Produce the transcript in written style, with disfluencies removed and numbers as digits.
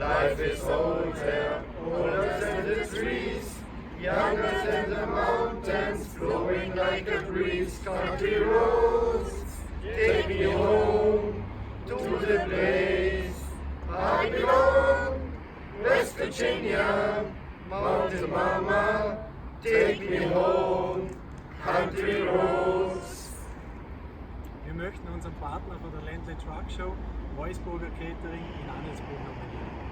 Life is older, older than the trees, younger than the mountains, flowing like a breeze. Country roads, take me home to the place I belong. West Virginia, Mountain Mama, take me home. Country roads. Wir möchten unseren Partner von der Ländle Truck Show, Wolfsburger Catering, in Anelsburg nominieren.